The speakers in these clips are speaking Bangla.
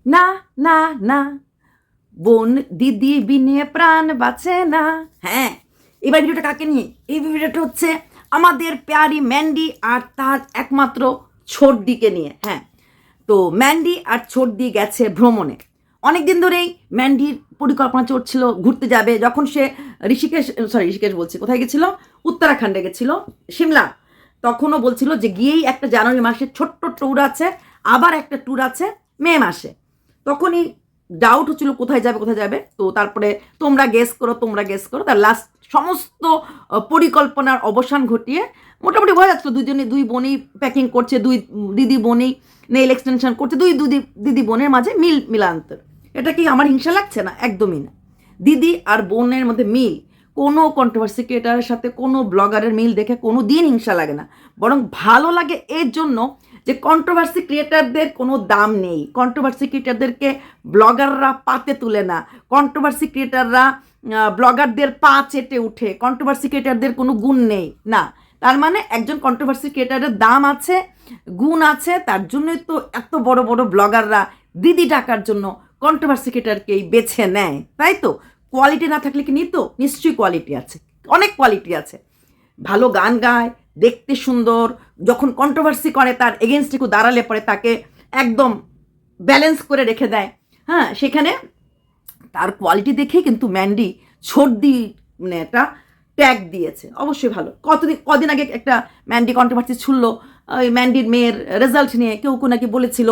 না না না, বোন দিদি বিনে প্রাণ বাঁচে না। হ্যাঁ, এবার ভিডিওটা কাকে নিয়ে? এই ভিডিওটা হচ্ছে আমাদের প্যারি ম্যান্ডি আর তার একমাত্র ছোটদিকে নিয়ে। হ্যাঁ, তো ম্যান্ডি আর ছোটদি গেছে ভ্রমণে। অনেক দিন ধরেই ম্যান্ডির পরিকল্পনা চলছিল ঘুরতে যাবে। যখন সে ঋষিকেশ বলছি, কোথায় গেছিল? উত্তরাখণ্ডে গেছিল, সিমলা। তখনও বলছিল যে গিয়েই একটা জানুয়ারি মাসে ছোট্ট ট্যুর আছে, আবার একটা ট্যুর আছে মে মাসে। তখনই ডাউট হচ্ছিল কোথায় যাবে। তো তারপরে তোমরা গেস করো, তার লাস্ট সমস্ত পরিকল্পনার অবসান ঘটিয়ে মোটামুটি বোঝা যাচ্ছিল দুই বোনই প্যাকিং করছে, দুই দিদি বোনই নেইল এক্সটেনশন করছে, দুই দিদি বোনের মাঝে মিলান্তর। এটা কি আমার হিংসা লাগছে? না, একদমই না। দিদি আর বোনের মধ্যে মিল, কোনো কন্ট্রোভার্সি ক্রিয়েটারের সাথে কোনো ব্লগারের মিল দেখে কোনো দিন হিংসা লাগে না, বরং ভালো লাগে এর জন্য যে কন্ট্রোভার্সি ক্রিয়েটারদের কোনো দাম নেই। কন্ট্রোভার্সি ক্রিয়েটারদেরকে ব্লগাররা পাতে তুলে না, কন্ট্রোভার্সি ক্রিয়েটাররা ব্লগারদের পা চেটে উঠে, কন্ট্রোভার্সি ক্রিয়েটারদের কোনো গুণ নেই না। তার মানে একজন কন্ট্রোভার্সি ক্রিয়েটারের দাম আছে, গুণ আছে, তার জন্যই তো এত বড় বড় ব্লগাররা দিদি ডাকার জন্য কন্ট্রোভার্সি ক্রিয়েটারকেই বেছে নেয়, তাই তো? কোয়ালিটি না থাকলে কি নিত? নিশ্চয়ই কোয়ালিটি আছে, অনেক কোয়ালিটি আছে। ভালো গান গায়, দেখতে সুন্দর, যখন কন্ট্রোভার্সি করে তার এগেনস্টে কেউ দাঁড়ালে পরে তাকে একদম ব্যালেন্স করে রেখে দেয়। হ্যাঁ, সেখানে তার কোয়ালিটি দেখেই কিন্তু ম্যান্ডি ছোটদি মানে একটা ট্যাগ দিয়েছে, অবশ্যই ভালো। কদিন আগে একটা ম্যান্ডি কন্ট্রোভার্সি ছুড়লো ওই ম্যান্ডির মেয়ের রেজাল্ট নিয়ে, কেউ নাকি বলেছিল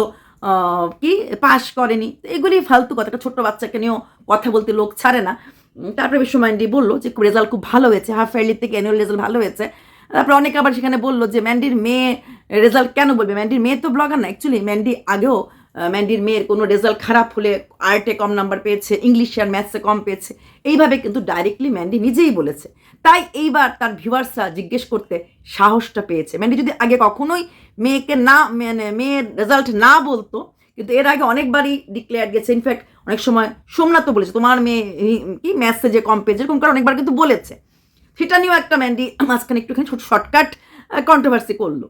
কি পাশ করেনি। এগুলি ফালতু কথা, একটা ছোট্ট বাচ্চাকে নিয়েও কথা বলতে লোক ছাড়ে না। তারপরে বিশ্ব ম্যান্ডি বললো যে রেজাল্ট খুব ভালো হয়েছে, হাফ ইয়ারলি থেকে অ্যানুয়াল রেজাল্ট ভালো হয়েছে। তারপরে অনেকে আবার সেখানে বললো যে ম্যান্ডির মেয়ে রেজাল্ট কেন বলবে, ম্যান্ডির মেয়ে তো ব্লগার না। অ্যাকচুয়ালি ম্যান্ডি আগেও ম্যান্ডির মেয়ের কোনো রেজাল্ট খারাপ হলে আর্টে কম নাম্বার পেয়েছে, ইংলিশে আর ম্যাথসে কম পেয়েছে, এইভাবে কিন্তু ডাইরেক্টলি ম্যান্ডি নিজেই বলেছে। তাই এইবার তার ভিউয়ার্সরা জিজ্ঞেস করতে সাহসটা পেয়েছে। ম্যান্ডি যদি আগে কখনোই মেয়েকে না মানে মেয়ের রেজাল্ট না বলতো, কিন্তু এর আগে অনেকবারই ডিক্লেয়ার গেছে। ইনফ্যাক্ট অনেক সময় সোমনাথ বলেছে তোমার মেয়ে কি ম্যাথসে যে কম পেয়েছে, এরকম করে অনেকবার কিন্তু বলেছে। সেটা নিয়েও একটা ম্যান্ডি মাঝখানে একটুখানি ছোট শর্টকাট কন্ট্রোভার্সি করলো,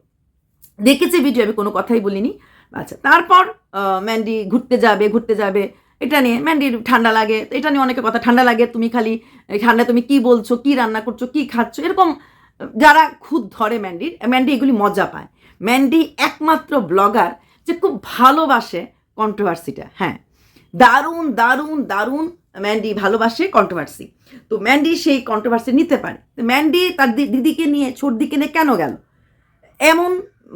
দেখেছি ভিডিও, আমি কোনো কথাই বলিনি। আচ্ছা, তারপর ম্যান্ডি ঘুরতে যাবে, এটা নিয়ে ম্যান্ডির ঠান্ডা লাগে, এটা নিয়ে অনেকে কথা, ঠান্ডা লাগে তুমি খালি ঠান্ডা, তুমি কি বলছো, কি রান্না করছো, কি খাচ্ছ, এরকম যারা খুদ ধরে ম্যান্ডি এগুলি মজা পায়। ম্যান্ডি একমাত্র ব্লগার যে খুব ভালোবাসে কন্ট্রোভার্সিটা। হ্যাঁ, দারুণ দারুণ দারুণ ম্যান্ডি ভালোবাসে কন্ট্রোভার্সি। তো ম্যান্ডি সেই কন্ট্রোভার্সি নিতে পারে। তো ম্যান্ডি তার দিদিকে নিয়ে ছোটদিকে নিয়ে কেন গেল? এমন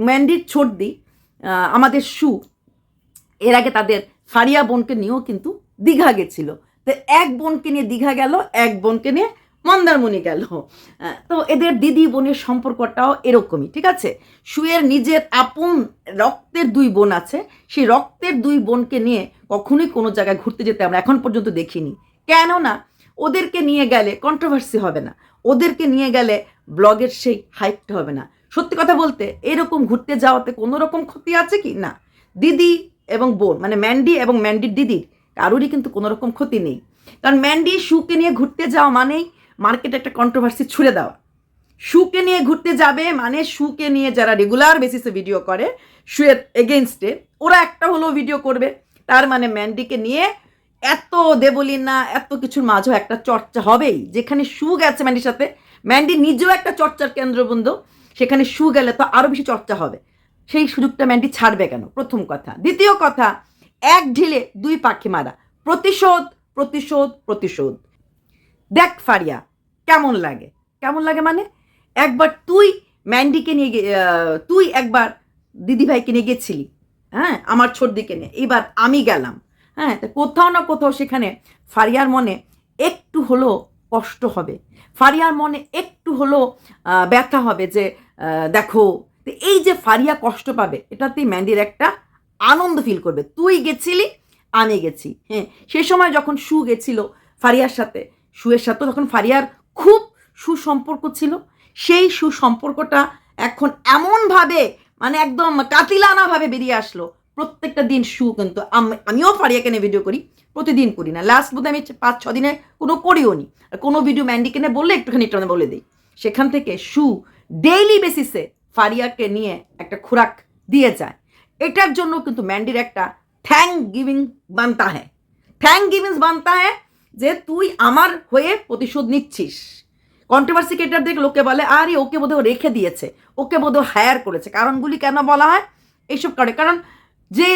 ম্যান্ডির ছোটদি আমাদের সু এর আগে তাদের ফারিয়া বোনকে নিয়েও কিন্তু দীঘা গেছিল। তো এক বোনকে নিয়ে দীঘা গেল, এক বোনকে নিয়ে মন্দারমণি গেল। তো এদের দিদি বোনের সম্পর্কটাও এরকমই, ঠিক আছে? সুয়ের নিজের আপন রক্তের দুই বোন আছে, সেই রক্তের দুই বোনকে নিয়ে কখনোই কোনো জায়গায় ঘুরতে যেতে আমরা এখন পর্যন্ত দেখিনি। কেননা ওদেরকে নিয়ে গেলে কন্ট্রোভার্সি হবে না, ওদেরকে নিয়ে গেলে ব্লগের সেই হাইপটা হবে না। সত্যি কথা বলতে এরকম ঘুরতে যাওয়াতে কোনো রকম ক্ষতি আছে কি? না। দিদি এবং বোন মানে ম্যান্ডি এবং ম্যান্ডির দিদির কারোরই কিন্তু কোনো রকম ক্ষতি নেই। কারণ ম্যান্ডি শুকে নিয়ে ঘুরতে যাওয়া মানেই মার্কেটে একটা কন্ট্রোভার্সি ছুড়ে দেওয়া। শুকে নিয়ে ঘুরতে যাবে মানে শুকে নিয়ে যারা রেগুলার বেসিসে ভিডিও করে শুয়ের এগেনস্টে, ওরা একটা হলেও ভিডিও করবে। তার মানে ম্যান্ডিকে নিয়ে এত দেবলীনা এত কিছুর মাঝেও একটা চর্চা হবেই। যেখানে শু গেছে ম্যান্ডির সাথে, ম্যান্ডি নিজেও একটা চর্চার কেন্দ্রবিন্দু, সেখানে শু গেলে তো আরও বেশি চর্চা হবে। সেই সুযোগটা ম্যান্ডি ছাড়বে কেন? প্রথম কথা। দ্বিতীয় কথা, এক ঢিলে দুই পাখি মারা, প্রতিশোধ প্রতিশোধ প্রতিশোধ। দেখ ফারিয়া কেমন লাগে মানে একবার তুই ম্যান্ডিকে নিয়ে তুই একবার দিদিভাইকে নিয়ে গেছিলি, হ্যাঁ, আমার ছোটদিকে নিয়ে, এবার আমি গেলাম। হ্যাঁ, তো কোথাও না কোথাও সেখানে ফারিয়ার মনে একটু হলেও কষ্ট হবে, ফারিয়ার মনে একটু হলেও ব্যথা হবে যে দেখো। এই যে ফারিয়া কষ্ট পাবে, এটাতেই ম্যান্ডির একটা আনন্দ ফিল করবে। তুই গেছিলি, আমি গেছি। হ্যাঁ, সে সময় যখন শু গেছিল ফারিয়ার সাথে, শুয়ের সাথে তখন ফারিয়ার খুব সুসম্পর্ক ছিল। সেই সুসম্পর্কটা এখন এমনভাবে মানে একদম কাতিলানাভাবে বেরিয়ে আসলো। প্রত্যেকটা দিন শু কিন্তু আমিও ফারিয়াকে নিয়ে ভিডিও করি, প্রতিদিন করি না, লাস্ট বোধহয় আমি 5-6 দিনে কোনো করিও নি। আর কোনো ভিডিও ম্যান্ডিকে নিয়ে বললে একটুখানি বলে দিই। সেখান থেকে শু ডেইলি বেসিসে ফারিয়াকে নিয়ে একটা খোরাক দিয়ে যায়। এটার জন্য কিন্তু ম্যান্ডির একটা থ্যাঙ্ক গিভিং বানতা হ্যাঁ, থ্যাঙ্ক গিভিংস বানতা হ্যাঁ যে তুই আমার হয়ে প্রতিশোধ নিচ্ছিস। কন্ট্রোভার্সি ক্রিয়েটারদের লোকে বলে আরে ওকে বোধহয় রেখে দিয়েছে, ওকে বোধহয় হায়ার করেছে। কারণগুলি কেন বলা হয় এইসব কারণে, কারণ যে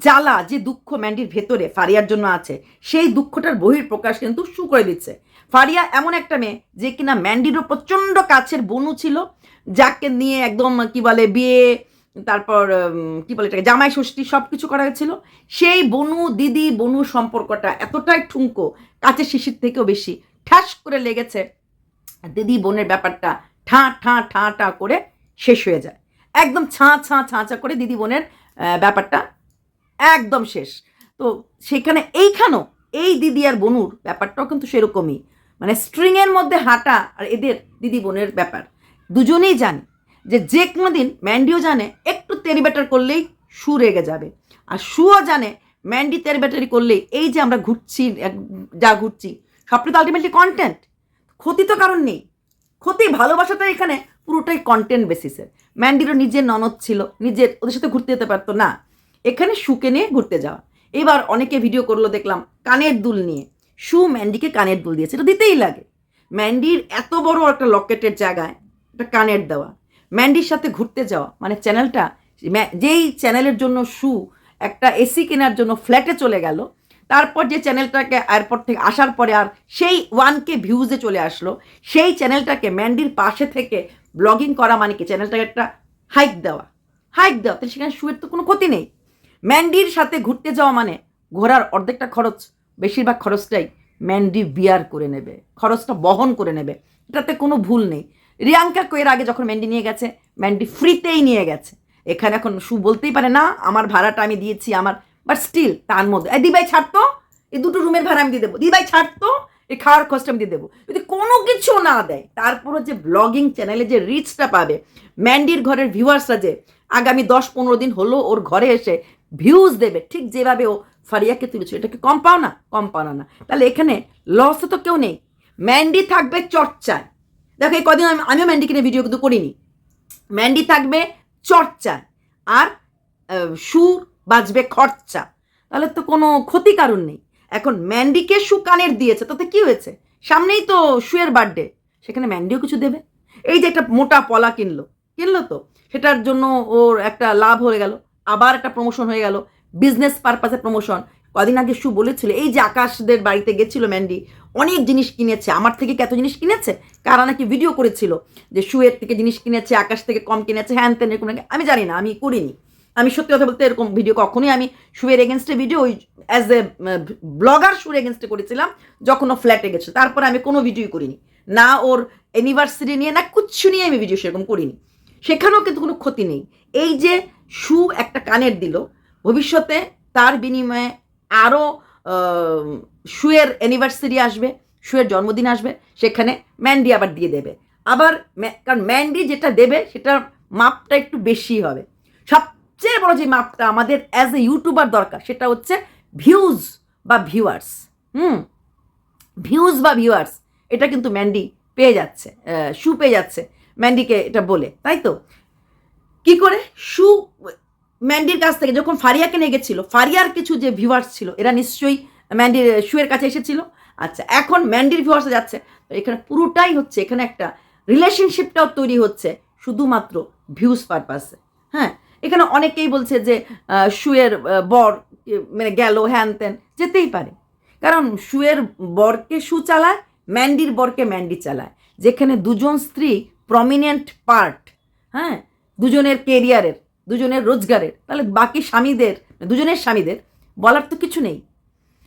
জ্বালা যে দুঃখ ম্যান্ডির ভেতরে ফারিয়ার জন্য আছে, সেই দুঃখটার বহিঃপ্রকাশ কিন্তু শু করে দিচ্ছে। ফারিয়া এমন একটা মেয়ে যে কিনা ম্যান্ডিরও প্রচণ্ড কাছের বনু ছিল, যাকে নিয়ে একদম কি বলে বিয়ে, তারপর কি বলে এটাকে জামাই ষষ্ঠী সব কিছু করা হয়েছিল। সেই বনু দিদি বনু সম্পর্কটা এতটাই ঠুনকো, কাছের শিশির থেকেও বেশি ঠাস করে লেগেছে। দিদি বোনের ব্যাপারটা ঠাঁ ঠাঁ ঠাঁ ঠাঁ করে শেষ হয়ে যায়, একদম ছাঁ ছাঁ ছাঁ ছাঁ করে দিদি বোনের ব্যাপারটা একদম শেষ। তো সেখানে এইখানেও এই দিদি আর বনুর ব্যাপারটাও কিন্তু সেরকমই, মানে স্ট্রিংয়ের মধ্যে হাঁটা। আর এদের দিদি বোনের ব্যাপার দুজনেই জানে যে কোনো দিন ম্যান্ডিও জানে একটু তেরিবেটার করলেই শু রেগে যাবে, আর শুও জানে ম্যান্ডি তেরিবেটারি করলেই এই যে আমরা ঘুরছি যা ঘুরছি সবটা তো আলটিমেটলি কন্টেন্ট, ক্ষতি তো কারণ নেই। ক্ষতি ভালোবাসাটা এখানে পুরোটাই কন্টেন্ট বেসিসের। ম্যান্ডিরও নিজের ননদ ছিল, নিজের ওদের সাথে ঘুরতে যেতে পারতো না, এখানে শুকে নিয়ে ঘুরতে যাওয়া। এবার অনেকে ভিডিও করলো দেখলাম কানের দুল নিয়ে, শু ম্যান্ডিকে কানের দুল দিয়েছে, এটা দিতেই লাগে। ম্যান্ডির এত বড় একটা লকেটের জায়গায় একটা কানের দেওয়া, ম্যান্ডির সাথে ঘুরতে যাওয়া, মানে চ্যানেলটা যেই চ্যানেলের জন্য শু একটা এসি কেনার জন্য ফ্ল্যাটে চলে গেল, তারপর যে চ্যানেলটাকে এয়ারপোর্ট থেকে আসার পরে আর সেই 1K ভিউজে চলে আসলো, সেই চ্যানেলটাকে ম্যান্ডির পাশে থেকে ব্লগিং করা মানে কি চ্যানেলটাকে একটা হাইক দেওয়া, তাহলে সেখানে শুয়ের তো কোনো ক্ষতি নেই। ম্যান্ডির সাথে ঘুরতে যাওয়া মানে ঘোরার অর্ধেকটা খরচ, বেশিরভাগ খরচটাই ম্যান্ডি বিয়ার করে নেবে, খরচটা বহন করে নেবে, এটাতে কোনো ভুল নেই। রিয়াঙ্কা এর আগে যখন ম্যান্ডি নিয়ে গেছে, ম্যান্ডি ফ্রিতেই নিয়ে গেছে। এখানে এখন শু বলতেই পারে না আমার ভাড়াটা আমি দিয়েছি আমার, বাট স্টিল তার মধ্যে দিদিভাই ছাড়তো, এই দুটো রুমের ভাড়া আমি দিয়ে দেবো, দিদিভাই ছাড়তো এই খাওয়ার খরচটা আমি দিয়ে দেবো। যদি কোনো কিছু না দেয় তারপরও যে ব্লগিং চ্যানেলে যে রিচটা পাবে, ম্যান্ডির ঘরের ভিউয়ার্সরা যে আগামী 10-15 দিন হলো ওর ঘরে এসে ভিউজ দেবে, ঠিক যেভাবে ও ফারিয়াকে তুলেছিল, এটাকে কম পাও না? কম পাও না। তাহলে এখানে লসে তো কেউ নেই, ম্যান্ডি থাকবে চর্চায়। দেখো এই কদিন আমিও ম্যান্ডিকে নিয়ে ভিডিও কিন্তু করিনি, ম্যান্ডি থাকবে চর্চায় আর সুর বাজবে খরচা, তাহলে তো কোনো ক্ষতি কারণ নেই। এখন ম্যান্ডিকে শু কানের দিয়েছে, তাতে কি হয়েছে? সামনেই তো শুয়ের বার্থডে, সেখানে ম্যান্ডিও কিছু দেবে। এই যে একটা মোটা পলা কিনলো তো সেটার জন্য ওর একটা লাভ হয়ে গেল, আবার একটা প্রমোশন হয়ে গেল, বিজনেস পারপাসে প্রমোশন। কদিন আগে শু বলেছিল এই যে আকাশদের বাড়িতে গেছিল ম্যান্ডি, অনেক জিনিস কিনেছে, আমার থেকে কত জিনিস কিনেছে, কারা নাকি ভিডিও করেছিল যে শুয়ের থেকে জিনিস কিনেছে, আকাশ থেকে কম কিনেছে, হ্যান তেন এরকম। আমি জানি না, আমি করিনি, আমি সত্যি কথা বলতে এরকম ভিডিও কখনোই আমি শুয়ের এগেনস্টে ভিডিও ওই অ্যাজ এ ব্লগার শুয়ের এগেনস্টে করেছিলাম যখন ও ফ্ল্যাটে গেছে, তারপরে আমি কোনো ভিডিওই করিনি, না ওর অ্যানিভার্সারি নিয়ে না কিচ্ছু নিয়ে আমি ভিডিও সেরকম করিনি। সেখানেও কিন্তু কোনো ক্ষতি নেই। এই যে শু একটা কানের দিল, ভবিষ্যতে তার বিনিময়ে আরও শুয়ের অ্যানিভার্সারি আসবে, শুয়ের জন্মদিন আসবে, সেখানে ম্যান্ডি আবার দিয়ে দেবে। আবার কারণ ম্যান্ডি যেটা দেবে সেটার মাপটা একটু বেশি হবে। সবচেয়ে বড় যে মাপটা আমাদের অ্যাজ এ ইউটিউবার দরকার সেটা হচ্ছে ভিউজ বা ভিউয়ার্স। ভিউজ বা ভিউয়ার্স এটা কিন্তু ম্যান্ডি পেয়ে যাচ্ছে, শু পেয়ে যাচ্ছে ম্যান্ডিকে এটা বলে, তাই তো? কি করে শু ম্যান্ডির কাছ থেকে যখন ফারিয়াকে নিয়ে গেছিল, ফারিয়ার কিছু যে ভিউয়ার্স ছিল এরা নিশ্চয়ই ম্যান্ডির শুয়ের কাছে এসেছিল। আচ্ছা, এখন ম্যান্ডির ভিউয়ার্সে যাচ্ছে, তো এখানে পুরোটাই হচ্ছে, এখানে একটা রিলেশনশিপটাও তৈরি হচ্ছে শুধুমাত্র ভিউজ পারপাসে। হ্যাঁ, এখানে অনেকেই বলছে যে শুয়ের বর মানে গেল হ্যান ত্যান, যেতেই পারে, কারণ শুয়ের বরকে শু চালায়, ম্যান্ডির বরকে ম্যান্ডি চালায়, যেখানে দুজন স্ত্রী প্রমিনেন্ট পার্ট। হ্যাঁ, দুজনের কেরিয়ারের, দুজনের রোজগারের, তাহলে বাকি স্বামীদের, দুজনের স্বামীদের বলার তো কিছু নেই,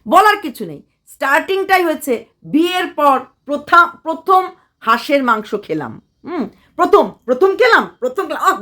বলার কিছু নেই। স্টার্টিংটাই হয়েছে বিয়ের পর প্রথম হাঁসের মাংস খেলাম, প্রথম খেলাম,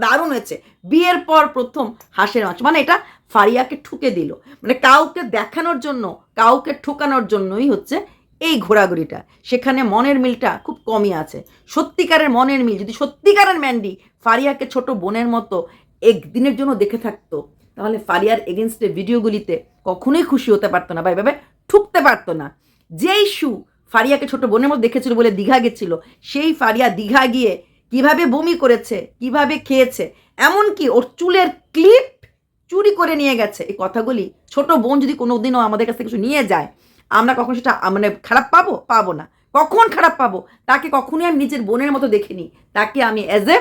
দারুণ হয়েছে, বিয়ের পর প্রথম হাঁসের মাংস, মানে এটা ফারিয়াকে ঠুকে দিল, মানে কাউকে দেখানোর জন্য, কাউকে ঠোকানোর জন্যই হচ্ছে এই ঘোরাঘুরিটা। সেখানে মনের মিলটা খুব কমই আছে। সত্যিকারের মনের মিল, যদি সত্যিকারের ম্যান্ডি ফারিয়াকে ছোট বোনের মতো একদিনের জন্য দেখে থাকতো, তাহলে ফারিয়ার এগেনস্টে ভিডিওগুলিতে কখনোই খুশি হতে পারতো না বা এভাবে ঠুকতে পারতো না। যেই শু ফারিয়াকে ছোট বোনের মতো দেখেছিল বলে দীঘা গেছিল, সেই ফারিয়া দীঘা গিয়ে কিভাবে বমি করেছে, কিভাবে খেয়েছে, এমনকি ওর চুলের ক্লিপ চুরি করে নিয়ে গেছে, এই কথাগুলি ছোট বোন যদি কোনো দিনও আমাদের কাছ থেকে কিছু নিয়ে যায়, আমরা কখন সেটা মানে খারাপ পাবো না। কখন খারাপ পাবো? তাকে কখনোই আমি নিজের বোনের মতো দেখিনি, তাকে আমি অ্যাজ এ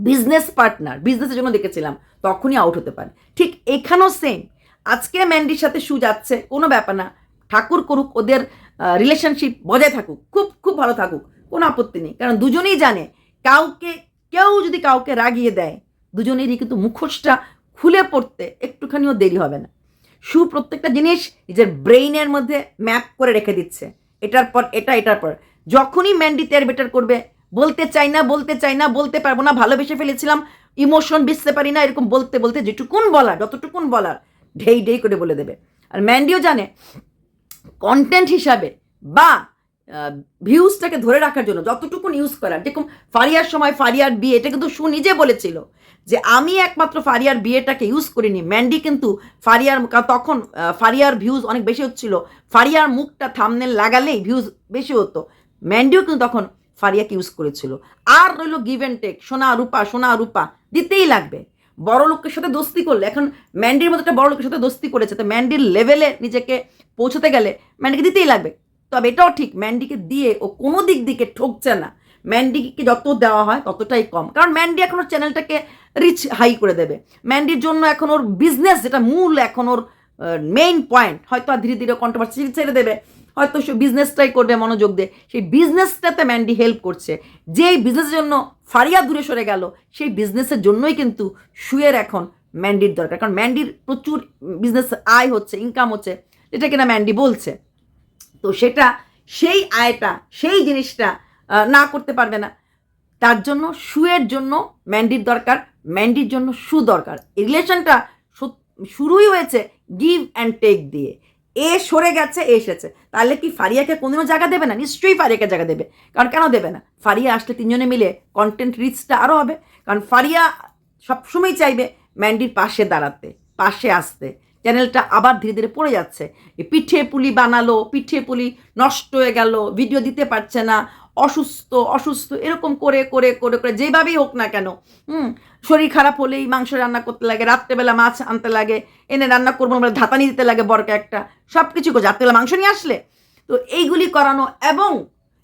বিজনেস পার্টনার, বিজনেসের জন্য দেখেছিলাম, তখনই আউট হতে পারে। ঠিক এখানেও সেম, আজকে ম্যান্ডির সাথে শু যাচ্ছে, কোনো ব্যাপার না, ঠাকুর করুক, ওদের রিলেশনশিপ বজায় থাকুক, খুব খুব ভালো থাকুক, কোনো আপত্তি নেই। কারণ দুজনেই জানে কেউ যদি কাউকে রাগিয়ে দেয়, দুজনেরই কিন্তু মুখোশটা খুলে পড়তে একটুখানিও দেরি হবে না। শু প্রত্যেকটা জিনিস নিজের ব্রেইনের মধ্যে ম্যাপ করে রেখে দিচ্ছে, এটার পর এটার পর। যখনই ম্যান্ডি তের বেটার করবে, বলতে চাই না, বলতে পারবো না, ভালোবেসে ফেলেছিলাম, ইমোশন বুঝতে পারি না, এরকম বলতে যেটুকুন বলার, যতটুকুন বলার ঢেই করে বলে দেবে। আর ম্যান্ডিও জানে কন্টেন্ট হিসাবে বা ভিউজটাকে ধরে রাখার জন্য যতটুকুন ইউজ করার, যেরকম ফারিয়ার সময় ফারিয়ার বিয়ে, এটা কিন্তু শু নিজে বলেছিল যে আমি একমাত্র ফারিয়ার বিয়েটাকে ইউজ করিনি, ম্যান্ডি কিন্তু তখন ফারিয়ার ভিউজ অনেক বেশি হচ্ছিল, ফারিয়ার মুখটা থাম্বনেল লাগালেই ভিউজ বেশি হতো, ম্যান্ডিও কিন্তু তখন ফারিয়াকে ইউজ করেছিল। আর রইল গিভ অ্যান্ড টেক, সোনা রূপা দিতেই লাগবে। বড় লোকের সাথে দোস্তি করলে, এখন ম্যান্ডির মতো একটা বড় লোকের সাথে দোস্তি করেছে, তো ম্যান্ডির লেভেলে নিজেকে পৌঁছতে গেলে ম্যান্ডিকে দিতেই লাগবে। তবে এটাও ঠিক, ম্যান্ডিকে দিয়ে ও কোনো দিকে ঠকছে না, ম্যান্ডিকে যত দেওয়া হয় ততটাই কম, কারণ ম্যান্ডি এখন ওর চ্যানেলটাকে রিচ হাই করে দেবে। ম্যান্ডির জন্য এখন ওর বিজনেস, যেটা মূল এখন ওর মেইন পয়েন্ট, হয়তো আর ধীরে ধীরে কন্ট্রোভার্সি ছেড়ে দেবে, হয়তো সে বিজনেসটাই করবে মনোযোগ দিয়ে, সেই বিজনেসটাতে ম্যান্ডি হেল্প করছে। যেই বিজনেসের জন্য ফারিয়া দূরে সরে গেল, সেই বিজনেসের জন্যই কিন্তু শুয়ের এখন ম্যান্ডির দরকার, কারণ ম্যান্ডির প্রচুর বিজনেস আয় হচ্ছে, ইনকাম হচ্ছে, যেটা কিনা ম্যান্ডি বলছে। তো সেই আয়টা, সেই জিনিসটা না করতে পারবে না, তার জন্য শুয়ের জন্য ম্যান্ডির দরকার, ম্যান্ডির জন্য শু দরকার। এই রিলেশনটা শুরুই হয়েছে গিভ অ্যান্ড টেক দিয়ে, এ সরে গেছে, এসেছে, তাহলে কি ফারিয়াকে কোনোদিনও জায়গা দেবে না? নিশ্চয়ই ফারিয়াকে জায়গা দেবে, কারণ কেন দেবে না? ফারিয়া আসলে তিনজনে মিলে কন্টেন্ট রিচটা আরও হবে, কারণ ফারিয়া সবসময় চাইবে ম্যান্ডির পাশে দাঁড়াতে, পাশে আসতে। চ্যানেলটা আবার ধীরে ধীরে পড়ে যাচ্ছে, পিঠে পুলি বানালো, পিঠে পুলি নষ্ট হয়ে গেল, ভিডিও দিতে পারছে না, অসুস্থ এরকম করে যেভাবেই হোক না কেন, শরীর খারাপ হলেই মাংস রান্না করতে লাগে, রাত্রেবেলা মাছ আনতে লাগে, এনে রান্না করবো বলে ধাতানি দিতে লাগে বরকে একটা, সব কিছু করে রাত্রেবেলা মাংস নিয়ে আসলে, তো এইগুলি করানো। এবং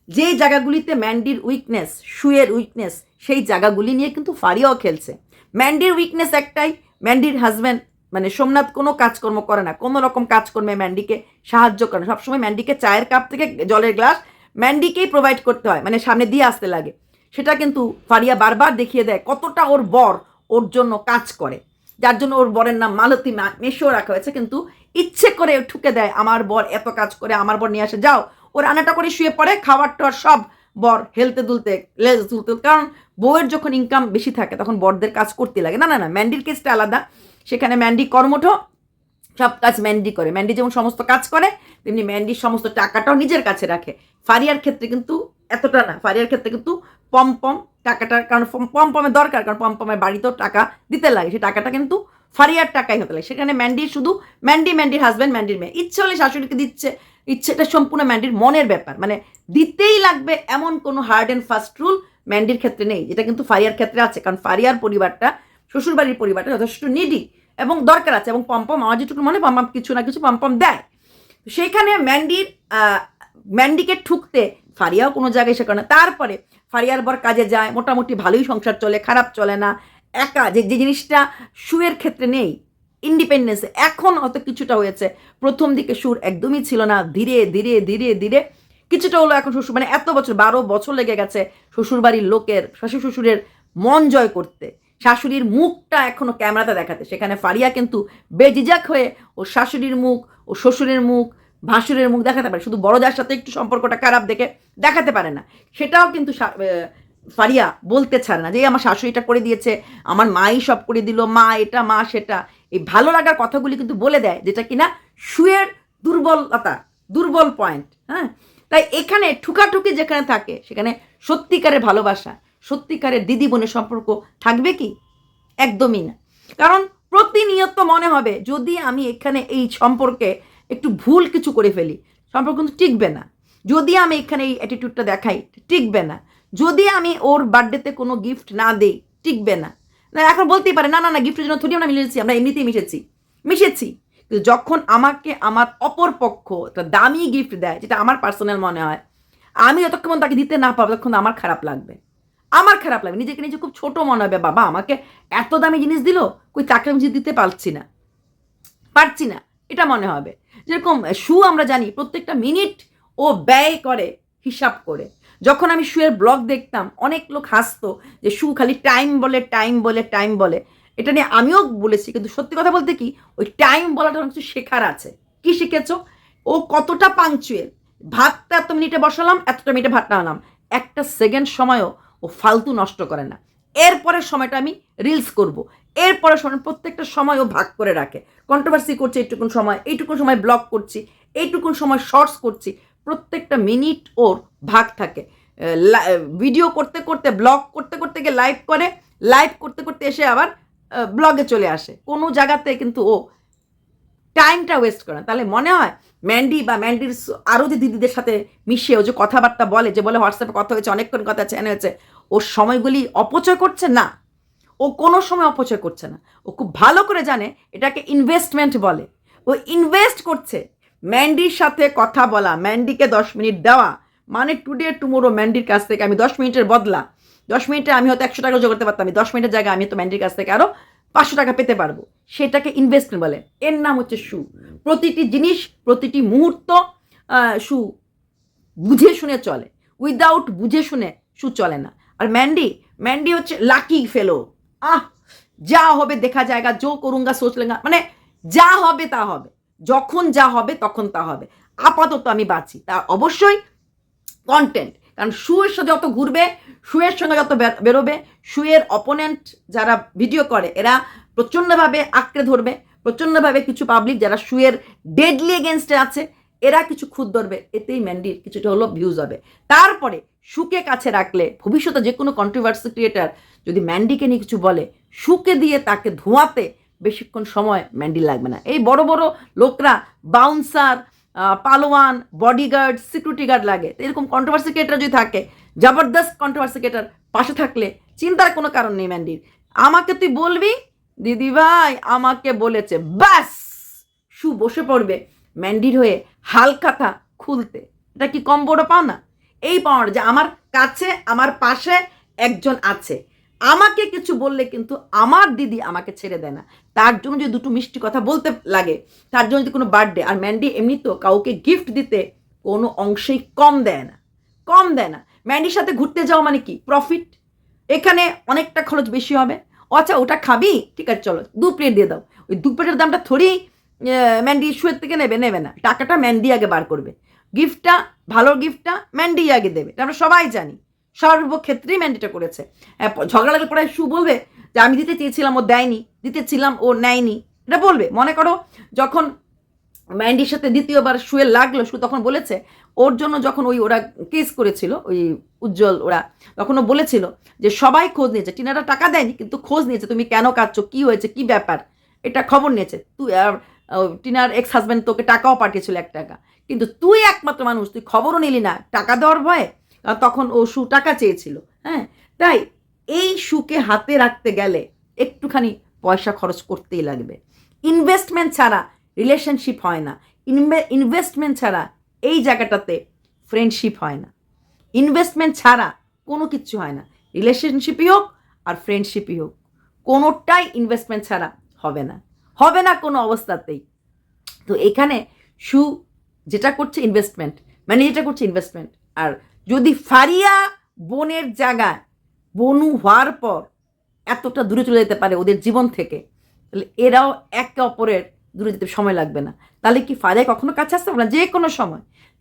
যেই জায়গাগুলিতে ম্যান্ডির উইকনেস, শুয়ের উইকনেস, সেই জায়গাগুলি নিয়ে কিন্তু ফারিয়াও খেলছে। ম্যান্ডির উইকনেস একটাই, ম্যান্ডির হাজব্যান্ড মানে সোমনাথ কোনো কাজকর্ম করে না, কোনো রকম কাজকর্মে ম্যান্ডিকে সাহায্য করে না, সবসময় ম্যান্ডিকে চায়ের কাপ থেকে জলের গ্লাস ম্যান্ডিকেই প্রোভাইড করতে হয়, মানে সামনে দিয়ে আসতে লাগে। সেটা কিন্তু ফারিয়া বারবার দেখিয়ে দেয় কতটা ওর বর ওর জন্য কাজ করে, যার জন্য ওর বরের নাম মালতী মেশো রাখা হয়েছে, কিন্তু ইচ্ছে করে ঠুকে দেয় আমার বর এত কাজ করে, আমার বর নিয়ে আসে, যাও ও রান্নাটা করে শুয়ে পড়ে, খাবার টাওয়ার সব বর হেলতে দুলতে, কারণ বউয়ের যখন ইনকাম বেশি থাকে তখন বরদের কাজ করতে লাগে। না, ম্যান্ডির কেসটা আলাদা, সেখানে ম্যান্ডি কর্মঠ, সব কাজ ম্যান্ডি করে, ম্যান্ডি যেমন সমস্ত কাজ করে তেমনি ম্যান্ডির সমস্ত টাকাটাও নিজের কাছে রাখে। ফারিয়ার ক্ষেত্রে কিন্তু এতটা না, ফারিয়ার ক্ষেত্রে কিন্তু পম টাকাটা, কারণ পমের দরকার, কারণ পমের বাড়িতেও টাকা দিতে লাগে, সেই টাকাটা কিন্তু ফারিয়ার টাকাই হতে লাগে। সেখানে ম্যান্ডির শুধু ম্যান্ডির হাজব্যান্ড, ম্যান্ডির মেয়ে, ইচ্ছে হলে শাশুড়িকে দিচ্ছে, ইচ্ছেটা সম্পূর্ণ ম্যান্ডির মনের ব্যাপার, মানে দিতেই লাগবে এমন কোনো হার্ড অ্যান্ড ফাস্ট রুল ম্যান্ডির ক্ষেত্রে নেই, যেটা কিন্তু ফারিয়ার ক্ষেত্রে আছে, কারণ ফারিয়ার পরিবারটা, শ্বশুরবাড়ির পরিবারটা যথেষ্ট নিডি এবং দরকার আছে, এবং পম্পম আমার যেটুকু মনে পম্পম কিছু না কিছু পম্পম দেয়। সেইখানে ম্যান্ডিকে ঠুকতে ফারিয়াও কোনো জায়গায় সে করে না। তারপরে ফারিয়ার বর কাজে যায়, মোটামুটি ভালোই সংসার চলে, খারাপ চলে না, একা যে জিনিসটা শুয়ের ক্ষেত্রে নেই, ইন্ডিপেন্ডেন্সে এখন অত কিছুটা হয়েছে। প্রথম দিকে সুর একদমই ছিল না, ধীরে ধীরে কিছুটা হলো এখন শ্বশুর, মানে এত বছর 12 বছর লেগে গেছে শ্বশুরবাড়ির লোকের, শ্বশুরের মন জয় করতে, শাশুড়ির মুখটা এখনো ক্যামেরাতে দেখাতে। সেখানে ফারিয়া কিন্তু বেজিজাক হয়ে ও শাশুড়ির মুখ, ও শ্বশুরের মুখ, ভাসুরের মুখ দেখাতে পারে, শুধু বড় যার সাথে একটু সম্পর্কটা খারাপ দেখে দেখাতে পারে না। সেটাও কিন্তু ফারিয়া বলতে ছাড়ে না যে আমার শাশুড়িটা করে দিয়েছে, আমার মাই সব করে দিল, মা এটা মা সেটা, এই ভালো লাগার কথাগুলি কিন্তু বলে দেয়, যেটা কিনা শুয়ের দুর্বল পয়েন্ট। হ্যাঁ, তাই এখানে ঠুকাঠুকি যেখানে থাকে সেখানে সত্যিকারের ভালোবাসা, সত্যিকারের দিদি বোনের সম্পর্ক থাকবে কি? একদমই না। কারণ প্রতিনিয়ত মনে হবে যদি আমি এখানে এই সম্পর্কে একটু ভুল কিছু করে ফেলি, সম্পর্ক কিন্তু টিকবে না। যদি আমি এখানে এই অ্যাটিটিউডটা দেখাই, টিকবে না। যদি আমি ওর বার্থডেতে কোনো গিফট না দেই, টিকবে না। না এখন বলতেই পারে না না না গিফটের জন্য থোড়ি আমরা মিশেছি, আমরা এমনিতেই মিশেছি। কিন্তু যখন আমাকে আমার অপর পক্ষ একটা দামি গিফট দেয়, যেটা আমার পার্সোনাল মনে হয়, আমি যতক্ষণ তাকে দিতে না পারবো ততক্ষণ আমার খারাপ লাগবে, নিজেকে নিজে খুব ছোট মনে হবে। বাবা আমাকে এত দামি জিনিস দিল, কই তাকে আমি দিতে পারছি না, এটা মনে হবে। যেরকম শু আমরা জানি প্রত্যেকটা মিনিট ও ব্যয় করে হিসাব করে। যখন আমি শুয়ের ব্লগ দেখতাম অনেক লোক হাসতো যে শু খালি টাইম বলে। এটা নিয়ে আমিও বলেছি, কিন্তু সত্যি কথা বলতে কি ওই টাইম বলাটা কিছু শেখার আছে। কি শিখেছো? ও কতটা পাংচুয়েল, ভাতটা এত মিনিটে বসালাম, এতটা মিনিটে ভাতটা আনলাম, একটা সেকেন্ড সময়ও ও ফালতু নষ্ট করে না। এরপরের সময়টা আমি রিলস করব, এরপরের সময় প্রত্যেকটা সময় ও ভাগ করে রাখে। কন্ট্রোভার্সি করছে এইটুকুন সময় ব্লগ করছি, এইটুকুন সময় শর্টস করছি, প্রত্যেকটা মিনিট ওর ভাগ থাকে। ভিডিও করতে করতে ব্লগ করতে গিয়ে লাইভ করতে এসে আবার ব্লগে চলে আসে। কোনো জায়গাতে কিন্তু ও টাইমটা ওয়েস্ট করে না। তাহলে মনে হয় ম্যান্ডি বা ম্যান্ডির আরও যে দিদিদের সাথে মিশিয়ে ও যে কথাবার্তা বলে, যে বলে হোয়াটসঅ্যাপে কথা হয়েছে, অনেকক্ষণ কথা চ্যানে হয়েছে, ওর সময়গুলি অপচয় করছে না। ও কোনো সময় অপচয় করছে না। ও খুব ভালো করে জানে এটাকে ইনভেস্টমেন্ট বলে। ও ইনভেস্ট করছে। ম্যান্ডির সাথে কথা বলা, ম্যান্ডিকে 10 মিনিট দেওয়া, মানে টুডে টুমোরো ম্যান্ডির কাছ থেকে আমি 10 মিনিটের বদলা, 10 মিনিটে আমি হয়তো 100 টাকা রোজগার করতে পারতাম, আমি 10 মিনিটের জায়গায় আমি তো ম্যান্ডির কাছ থেকে আরও 500 টাকা পেতে পারবো। সেটাকে ইনভেস্টমেন্ট বলে। এর নাম হচ্ছে শু। প্রতিটি জিনিস, প্রতিটি মুহূর্ত শু বুঝে শুনে চলে। উইদাউট বুঝে শুনে শু চলে না। আর ম্যান্ডি হচ্ছে লাকি ফেলো। যা হবে দেখা যায়গা, জো করুঙ্গা সোচ লেঙ্গা, মানে যা হবে তা হবে, যখন যা হবে তখন তা হবে। আপাতত আমি বাঁচি, তা অবশ্যই কন্টেন্ট। কারণ শুয়ের সাথে যত ঘুরবে, শুয়ের সঙ্গে যত বেরোবে, শুয়ের অপোনেন্ট যারা ভিডিও করে এরা প্রচণ্ডভাবে আঁকড়ে ধরবে, প্রচণ্ডভাবে কিছু পাবলিক যারা শুয়ের ডেডলি এগেনস্টে আছে এরা কিছু খুদ ধরবে, এতেই ম্যান্ডির কিছুটা হলো ভিউজ হবে। তারপরে শুকে কাছে রাখলে ভবিষ্যতে যে কোনো কন্ট্রোভার্সি ক্রিয়েটার যদি ম্যান্ডিকে নিয়ে কিছু বলে, শুকে দিয়ে তাকে ধোঁয়াতে বেশিক্ষণ সময় ম্যান্ডি লাগবে না। এই বড় বড় লোকরা বাউন্সার, পালোয়ান, বডিগার্ড, সিকিউরিটি গার্ড লাগে। তো এরকম কন্ট্রোভার্সি ক্রিয়েটার যদি থাকে, জবরদস্ত কন্ট্রোভার্সি ক্রিয়েটার পাশে থাকলে চিন্তার কোনো কারণ নেই ম্যান্ডির। আমাকে তুই বলবি দিদি ভাই আমাকে বলেছে, ব্যাস শু বসে পড়বে ম্যান্ডির হয়ে হালখাতা খুলতে। এটা কি কম বড় পাওনা? এই পাওয়ার যে আমার কাছে, আমার পাশে একজন আছে, আমাকে কিছু বললে কিন্তু আমার দিদি আমাকে ছেড়ে দেয় না। তার জন্য যদি দুটো মিষ্টি কথা বলতে লাগে, তার জন্য যদি কোনো বার্থডে, আর ম্যান্ডি এমনি তো কাউকে গিফট দিতে কোনো অংশেই কম দেয় না। ম্যান্ডির সাথে ঘুরতে যাওয়া মানে কি প্রফিট। এখানে অনেকটা খরচ বেশি হবে। আচ্ছা ওটা খাবি, ঠিক আছে চলো 2 প্লেট দিয়ে দাও। ওই 2 প্লেটের দামটা থোড়ি ম্যান্ডি শুয়ের থেকে নেবে না, টাকাটা ম্যান্ডি আগে বার করবে। গিফটটা, ভালো গিফটটা ম্যান্ডি আগে দেবে, এটা আমরা সবাই জানি। সর্বক্ষেত্রেই ম্যান্ডিটা করেছে। ঝগড়া লাগলে পরে শু বলবে যে আমি দিতে চেয়েছিলাম ও দেয়নি, দিতেছিলাম ও নেয়নি, এটা বলবে। মনে করো যখন ম্যান্ডির সাথে দ্বিতীয়বার শুয়ে লাগলো, শু তখন বলেছে ওর জন্য, যখন ওরা কেস করেছিল ওই উজ্জ্বল, ওরা তখন ও বলেছিল যে সবাই খোঁজ নিয়েছে, টিনারা টাকা দেয়নি কিন্তু খোঁজ নিয়েছে, তুমি কেন কাঁদছো, কি হয়েছে, কি ব্যাপার, এটা খবর নিয়েছে। তুই টিনার এক্স হাজব্যান্ড তোকে টাকাও পাঠিয়েছিল 1 টাকা, কিন্তু তুই একমাত্র মানুষ, তুই খবরও নিলি না টাকা দেওয়ার ভয়ে। তখন ও শু টাকা চেয়েছিল। তাই এই শুকে হাতে রাখতে গেলে একটুখানি পয়সা খরচ করতেই লাগবে। ইনভেস্টমেন্ট ছাড়া রিলেশনশিপ হয় না। ইনভেস্টমেন্ট ছাড়া এই জায়গাটাতে ফ্রেন্ডশিপ হয় না। ইনভেস্টমেন্ট ছাড়া কোনো কিছু হয় না। রিলেশনশিপই হোক আর ফ্রেন্ডশিপই হোক, কোনোটাই ইনভেস্টমেন্ট ছাড়া হবে না কোনো অবস্থাতেই। তো এখানে শু যেটা করছে ইনভেস্টমেন্ট, আর যদি ফারিয়া বোনের জায়গায় বনু হওয়ার পর এতটা দূরে চলে যেতে পারে ওদের জীবন থেকে, তাহলে এরাও একে অপরের দূরে যেতে সময় লাগবে না। তাহলে কি ফারিয়া কখনো কাছে আসতে পারে না?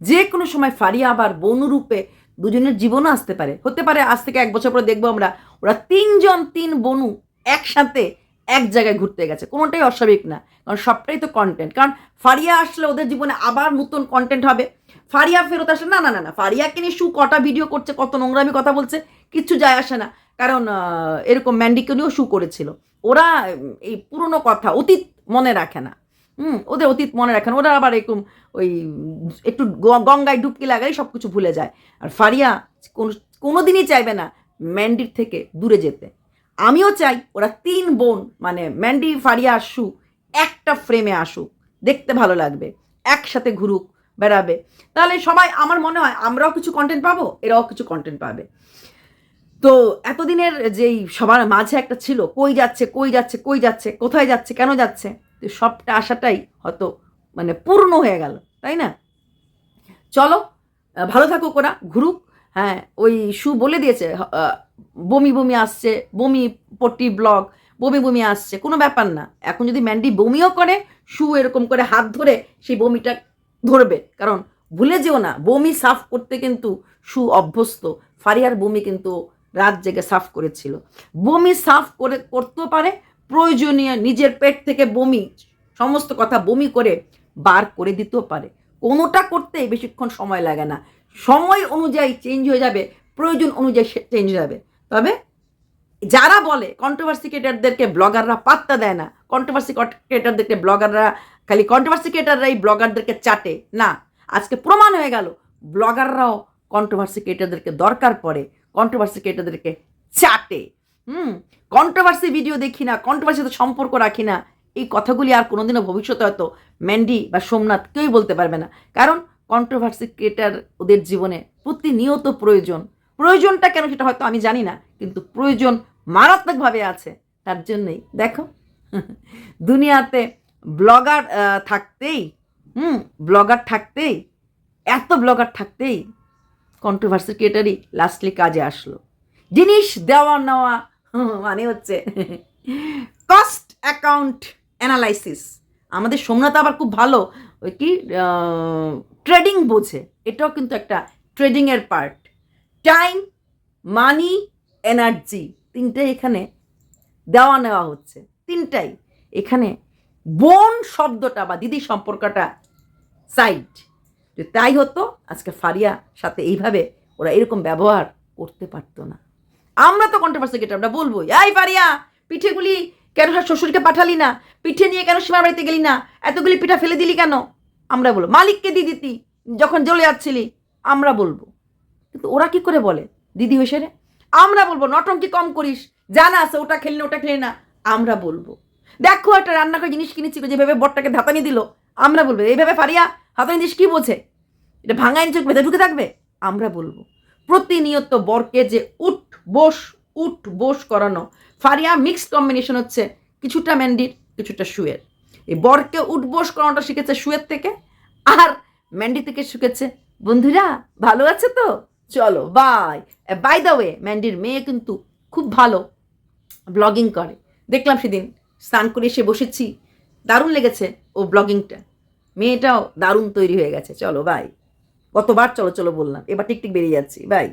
যে কোনো সময় ফারিয়া আবার বনু রূপে দুজনের জীবনও আসতে পারে। হতে পারে আজ থেকে 1 বছর পরে দেখবো আমরা ওরা 3 বনু একসাথে এক জায়গায় ঘুরতে গেছে। কোনোটাই অস্বাভাবিক না, কারণ সবটাই তো কন্টেন্ট। কারণ ফারিয়া আসলে ওদের জীবনে আবার নতুন কন্টেন্ট হবে। ফারিয়া ফেরত আসলে না, ফারিয়াকে নিয়ে শু কটা ভিডিও করছে, কত নোংরামি কথা বলছে, কিচ্ছু যায় আসে না। কারণ এরকম ম্যান্ডিকে নিয়েও শু করেছিল। ওরা এই পুরনো কথা, অতীত মনে রাখে না। ওদের অতীত মনে রাখে না। ওরা আবার এরকম ওই একটু গঙ্গায় ডুবকি লাগাই সব কিছু ভুলে যায়। আর ফারিয়া কোনোদিনই চাইবে না ম্যান্ডির থেকে দূরে যেতে। আমিও চাই ওরা 3 বোন মানে ম্যান্ডি, ফারিয়া আর শু একটা ফ্রেমে আসুক, দেখতে ভালো লাগবে, একসাথে ঘুরুক বেড়াবে, তাহলে সবাই আমার মনে হয় আমরাও কিছু কন্টেন্ট পাবো, এরাও কিছু কন্টেন্ট পাবে। তো এতদিনের যেই সবার মাঝে একটা ছিল কই যাচ্ছে কই যাচ্ছে কই যাচ্ছে, কোথায় যাচ্ছে, কেন যাচ্ছে, তো সবটা আশাটাই হয়তো মানে পূর্ণ হয়ে গেল, তাই না? চলো, ভালো থাকুক, ওরা ঘুরুক। হ্যাঁ, ওই শু বলে দিয়েছে বমি বমি আসছে, বমি পট্টি ব্লগ, বমি বমি আসছে, কোনো ব্যাপার না। এখন যদি ম্যান্ডি বমিও করে, শু এরকম করে হাত ধরে সেই বমিটা ধরবে, কারণ ভুলে যেও না বমি সাফ করতে কিন্তু শু অভ্যস্ত। ফারিয়ার বমি কিন্তু রাত জেগে সাফ করেছিল। বমি সাফ করে করতেও পারে, প্রয়োজনীয় নিজের পেট থেকে বমি সমস্ত কথা বমি করে বার করে দিতেও পারে। কোনোটা করতে বেশিক্ষণ সময় লাগে না, সময় অনুযায়ী চেঞ্জ হয়ে যাবে, প্রয়োজন অনুযায়ী চেঞ্জ হয়ে যাবে। তবে যারা বলে কন্ট্রোভার্সি ক্রিয়েটারদেরকে ব্লগাররা পাত্তা দেয় না, কন্ট্রোভার্সি ক্রিয়েটারদেরকে ব্লগাররা খালি কন্ট্রোভার্সি ক্রিয়েটাররাই ব্লগারদেরকে চাটে, না, আজকে প্রমাণ হয়ে গেল ব্লগাররাও কন্ট্রোভার্সি ক্রিয়েটারদেরকে দরকার পড়ে, কন্ট্রোভার্সি ক্রিয়েটারদেরকে চাটে। কন্ট্রোভার্সি ভিডিও দেখি না, কন্ট্রোভার্সিতে সম্পর্ক রাখি না, এই কথাগুলি আর কোনোদিনও ভবিষ্যতে হয়তো ম্যান্ডি বা সোমনাথ কেউই বলতে পারবে না, কারণ কন্ট্রোভার্সি ক্রিয়েটার ওদের জীবনে প্রতিনিয়ত প্রয়োজন। প্রয়োজনটা কেন সেটা হয়তো আমি জানি না, কিন্তু প্রয়োজন মারাত্মকভাবে আছে। তার জন্যই দেখো দুনিয়াতে ব্লগার থাকতেই ব্লগার থাকতেই এত ব্লগার থাকতেই কন্ট্রোভার্সি ক্রিয়েটারই লাস্টলি কাজে আসলো। জিনিস দেওয়া নেওয়া মানে হচ্ছে কস্ট অ্যাকাউন্ট অ্যানালাইসিস। আমাদের সোমনাথ আবার খুব ভালো ওই কি ট্রেডিং বোঝে, এটাও কিন্তু একটা ট্রেডিংয়ের পার্ট। টাইম, মানি, এনার্জি, তিনটাই এখানে দেওয়া নেওয়া হচ্ছে, তিনটাই এখানে। বোন শব্দটা বা দিদি সম্পর্কটা সাইড, যে তাই হতো আজকে ফারিয়া সাথে এইভাবে ওরা এরকম ব্যবহার করতে পারতো না। আমরা তো কন্ট্রোভার্সি কেটে আমরা বলবোই, এই ফারিয়া পিঠেগুলি কেন শ্বশুরকে পাঠালি না, পিঠে নিয়ে কেন সীমার বাড়িতে গেলি না, এতগুলি পিঠা ফেলে দিলি কেন, আমরা বলবো মালিককে দিয়ে দিতি যখন জ্বলে যাচ্ছিলি, আমরা বলবো। কিন্তু ওরা কি করে বলে দিদি হয়েছে রে, আমরা বলবো নটঙ্কি কম করিস, জানা আছে ওটা খেলি না ওটা খেলি না, আমরা বলবো। দেখো একটা রান্না করে জিনিস কিনেছিল যেভাবে বরটাকে ধাতানি দিল, আমরা বলবো এইভাবে ফারিয়া হাতানি জিনিস কি বোঝে, এটা ভাঙাই চোখ বেঁধে ঢুকে থাকবে, আমরা বলবো। প্রতিনিয়ত বরকে যে উঠ বস করানো, ফারিয়া মিক্সড কম্বিনেশন হচ্ছে কিছুটা ম্যান্ডির কিছুটা শুয়ের। এই বরকে উঠবোস করানোটা শিখেছে শুয়ের থেকে, আর ম্যান্ডি থেকে শিখেছে বন্ধুরা ভালো আছে তো, চলো বাই। বাই দ্য ওয়ে ম্যান্ডির মেয়ে কিন্তু খুব ভালো ব্লগিং করে, দেখলাম সেদিন স্নান করে এসে বসেছি, দারুণ লেগেছে ও ব্লগিংটা, মেয়েটাও দারুণ তৈরি হয়ে গেছে। চলো বাই, কতবার চলো চলো বললাম, এবার টিকটিক বেরিয়ে যাচ্ছি, বাই।